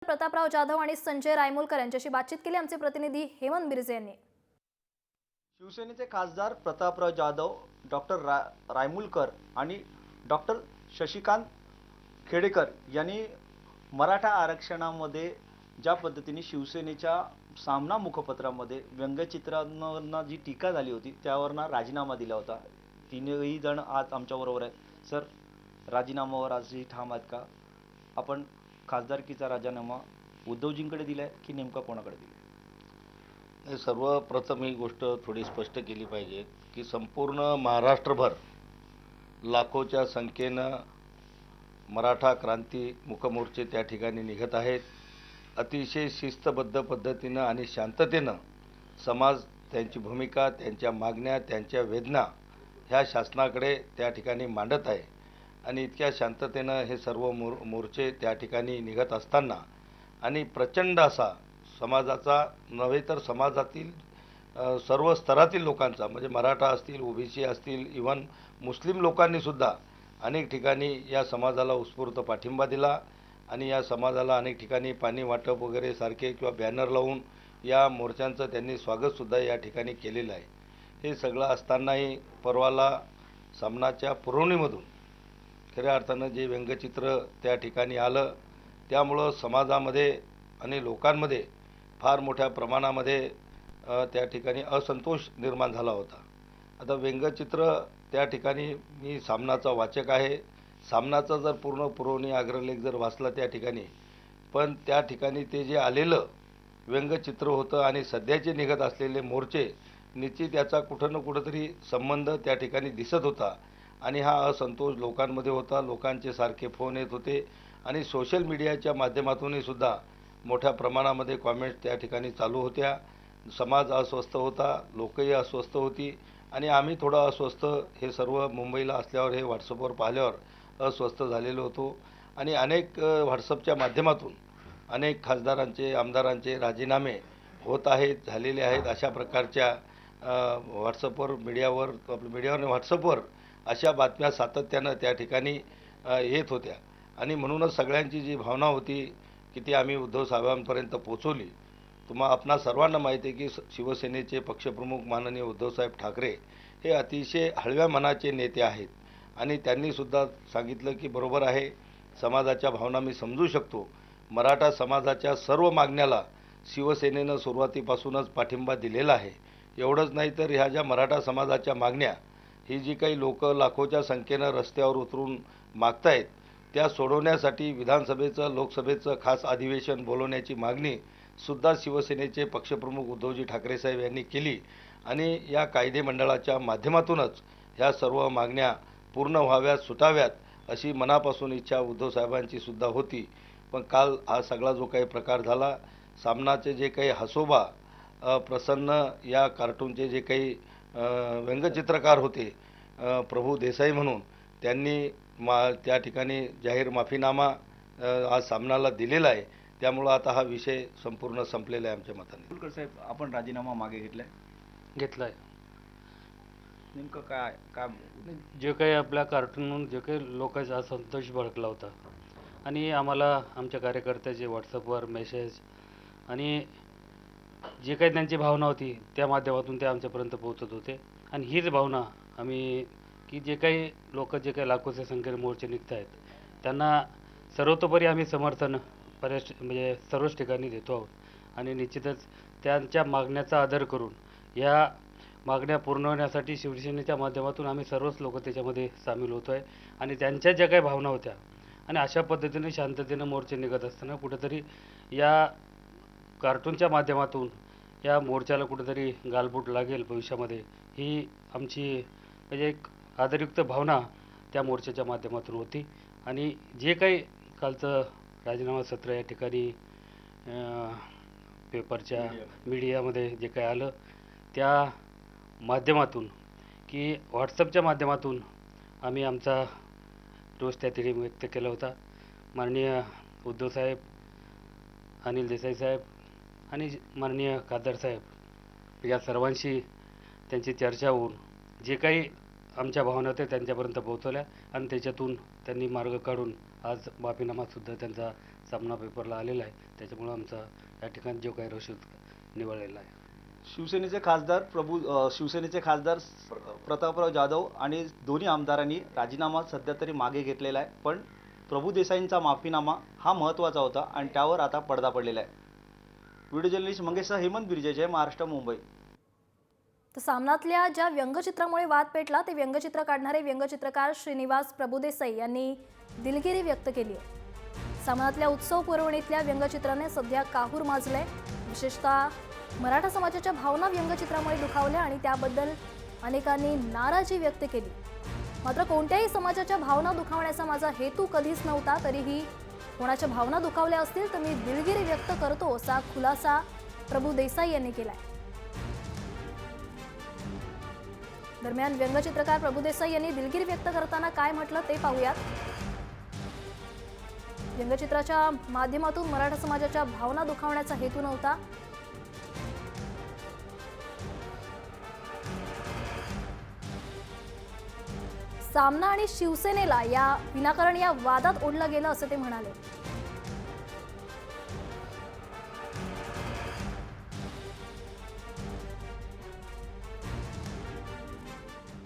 प्रतापराव जाधव आणि संजय रायमुलकर यांच्याशी बातचीत केली आमचे प्रतिनिधी हेमंत बिरजे यांनी। शिवसेनेचे खासदार प्रतापराव जाधव, डॉक्टर रायमुलकर आणि डॉक्टर शशिकांत खेडेकर यांनी मराठा आरक्षणामध्ये ज्या पद्धतीने शिवसेनेच्या सामना मुखपत्रामध्ये व्यंगचित्रांना जी टीका झाली होती त्यावरनं राजीनामा दिला होता। तीनही जण आज आमच्याबरोबर आहेत। सर, राजीनाम्यावर आजही ठाम आहेत का? आपण खासदारकीचा राजीनामा उद्धवजींकडे दिलाय की नेमका कोणाकडे दिलाय? सर्वप्रथम ही गोष्ट थोडी स्पष्ट केली पाहिजे की संपूर्ण महाराष्ट्रभर लाखोच्या संख्येनं मराठा क्रांती मुकमोर्चे त्या ठिकाणी निघत आहेत। अतिशय शिस्तबद्ध पद्धतीनं आणि शांततेनं समाज त्यांची भूमिका, त्यांच्या मागण्या, त्यांच्या वेदना ह्या शासनाकडे त्या ठिकाणी मांडत आहे आणि इतक्या शांततेनं हे सर्व मोर्चे त्या ठिकाणी निघत असताना आणि प्रचंड असा समाजाचा नव्हे तर समाजातील सर्व स्तरातील लोकांचा म्हणजे मराठा असतील, ओबीसी असतील, इव्हन मुस्लिम लोकांनीसुद्धा अनेक ठिकाणी या समाजाला उत्स्फूर्त पाठिंबा दिला आणि या समाजाला अनेक ठिकाणी पाणी वाटप वगैरे सारखे किंवा बॅनर लावून या मोर्चांचं त्यांनी स्वागतसुद्धा या ठिकाणी केलेलं आहे। हे सगळं असतानाही परवाला सामनाच्या पुरवणीमधून खऱ्या अर्थानं जे व्यंगचित्र त्या ठिकाणी आलं त्यामुळं समाजामध्ये आणि लोकांमध्ये फार मोठ्या प्रमाणामध्ये त्या ठिकाणी असंतोष निर्माण झाला होता। आता व्यंगचित्र त्या ठिकाणी मी सामनाचा वाचक आहे, सामनाचा जर पूर्ण पुरवणी अग्रलेख जर वाचला त्या ठिकाणी, पण त्या ठिकाणी ते जे आलेलं व्यंगचित्र होतं आणि सध्याचे निघत असलेले मोर्चे निश्चित याचा कुठं ना कुठंतरी संबंध त्या ठिकाणी दिसत होता आणि हा असंतोष लोकांमध्ये होता। लोकांचे सारखे फोन येत होते आणि सोशल मीडियाच्या माध्यमातूनही सुद्धा मोठ्या प्रमाणामध्ये कॉमेंट्स त्या ठिकाणी चालू होत्या। समाज अस्वस्थ होता, लोकही अस्वस्थ होती आणि आम्ही थोडं अस्वस्थ हे सर्व मुंबईला असल्यावर हे व्हॉट्सअपवर पाहिल्यावर अस्वस्थ झालेलो होतो आणि अनेक व्हॉट्सअपच्या माध्यमातून अनेक खासदारांचे, आमदारांचे राजीनामे होत आहेत, झालेले आहेत अशा प्रकारच्या व्हॉट्सअपवर मीडियावर आणि व्हॉट्सअपवर अशा बातम्या सातत्यानं त्या ठिकाणी येत होत्या आणि म्हणूनच सगळ्यांची जी भावना होती की ती आम्ही उद्धव साहेबांपर्यंत पोचवली। आपणा सर्वांना माहिती आहे की शिवसेनेचे पक्षप्रमुख माननीय उद्धवसाहेब ठाकरे हे अतिशय हळव्या मनाचे नेते आहेत आणि त्यांनीसुद्धा सांगितलं की बरोबर आहे, समाजाच्या भावना मी समजू शकतो। मराठा समाजाच्या सर्व मागण्याला शिवसेनेनं सुरुवातीपासूनच पाठिंबा दिलेला आहे। एवढंच नाही तर ह्या ज्या मराठा समाजाच्या मागण्या ही जी काही लोक लाखोच्या संख्येनं रस्त्यावर उतरून मागतायत त्या सोडवण्यासाठी विधानसभेचं, लोकसभेचं खास अधिवेशन बोलवण्याची मागणी सुद्धा शिवसेनेचे पक्षप्रमुख उद्धवजी ठाकरे साहेब यांनी केली आणि या कायदे मंडळाच्या माध्यमातूनच ह्या सर्व मागण्या पूर्ण व्हाव्यात, सुटाव्यात अशी मनापासून इच्छा उद्धव साहेबांची सुद्धा होती। पण काल हा सगळा जो काही प्रकार झाला, सामनाचे जे काही हसोबा प्रसन्न या कार्टूनचे जे काही व्यंगचित्रकार होते प्रभू देसाई म्हणून, त्यांनी त्या ठिकाणी जाहीर माफीनामा आज सामनाला दिलेला आहे। त्यामुळं आता हा विषय संपूर्ण संपलेला आहे आमच्या मताने। रायमुलकर साहेब, आपण राजीनामा मागे घेतलाय। नेमकं काय काय जे काही आपल्या कार्टूनहून जे काही लोकांचा असंतोष भडकला होता आणि आम्हाला आमच्या कार्यकर्त्याचे व्हॉट्सअपवर मेसेज आणि जे काही त्यांची भावना होती त्या माध्यमातून ते आमच्यापर्यंत पोहोचत होते आणि हीच भावना आम्ही की जे काही लोक जे काही लाखोच्या संख्येने मोर्चे निघत आहेत त्यांना सर्वतोपरी आम्ही समर्थन म्हणजे सर्वच ठिकाणी देतो आहोत आणि निश्चितच त्यांच्या मागण्याचा आदर करून या मागण्या पूर्ण होण्यासाठी शिवसेनेच्या माध्यमातून आम्ही सर्वच लोक त्याच्यामध्ये सामील होतो आहे आणि त्यांच्या ज्या काही भावना होत्या आणि अशा पद्धतीने शांततेनं मोर्चे निघत असताना कुठेतरी या कार्टूनच्या माध्यमातून या मोर्चाला कुठेतरी गालबोट लागेल भविष्यामध्ये, ही आमची म्हणजे एक आदरयुक्त भावना त्या मोर्चाच्या माध्यमातून होती आणि जे काही कालचं राजीनामा सत्र या ठिकाणी पेपरच्या मीडियामध्ये जे काही आलं त्या माध्यमातून की व्हॉट्सअपच्या माध्यमातून आम्ही आमचा रोष त्या ठिकाणी व्यक्त केला होता। माननीय उद्धवसाहेब, अनिल देसाई साहेब आणि माननीय खासदार साहेब या सर्वांशी त्यांची चर्चा होऊन जे काही आमच्या भावना होत्या त्यांच्यापर्यंत पोहोचवल्या आणि त्याच्यातून त्यांनी मार्ग काढून आज माफीनामासुद्धा त्यांचा सामना पेपरला आलेला आहे, त्याच्यामुळं आमचा या ठिकाणी जो काही रोष निवळलेला आहे. शिवसेनेचे खासदार प्रतापराव जाधव आणि दोन्ही आमदारांनी राजीनामा सध्या तरी मागे घेतलेला आहे, पण प्रभू देसाईंचा माफीनामा हा महत्त्वाचा होता आणि त्यावर आता पडदा पडलेला आहे. व्हिडिओ जर्नलिस्ट मंगेशसह हेमंत बिर्जे, जय महाराष्ट्र, मुंबई. तर सामनातल्या ज्या व्यंगचित्रामुळे वाद पेटला ते व्यंगचित्र काढणारे व्यंगचित्रकार श्रीनिवास प्रभुदेसाई यांनी दिलगिरी व्यक्त केली आहे. सामनातल्या उत्सव पुरवणीतल्या व्यंगचित्राने सध्या काहूर माजलंय. विशेषतः मराठा समाजाच्या भावना व्यंगचित्रामुळे दुखावल्या आणि त्याबद्दल अनेकांनी नाराजी व्यक्त केली. मात्र कोणत्याही समाजाच्या भावना दुखावण्याचा माझा हेतू कधीच नव्हता. तरीही कोणाच्या भावना दुखावल्या असतील तर मी दिलगिरी व्यक्त करतो, असा खुलासा प्रभुदेसाई यांनी केलाय. दरम्यान व्यंगचित्रकार प्रभुदेसाई यांनी दिलगिरी व्यक्त करताना काय म्हटलं ते पाहूयात. व्यंगचित्राच्या माध्यमातून मराठा समाजाच्या भावना दुखावण्याचा हेतू नव्हता. सामना आणि शिवसेनेला या विनाकारण या वादात ओढलं गेलं असं ते म्हणाले.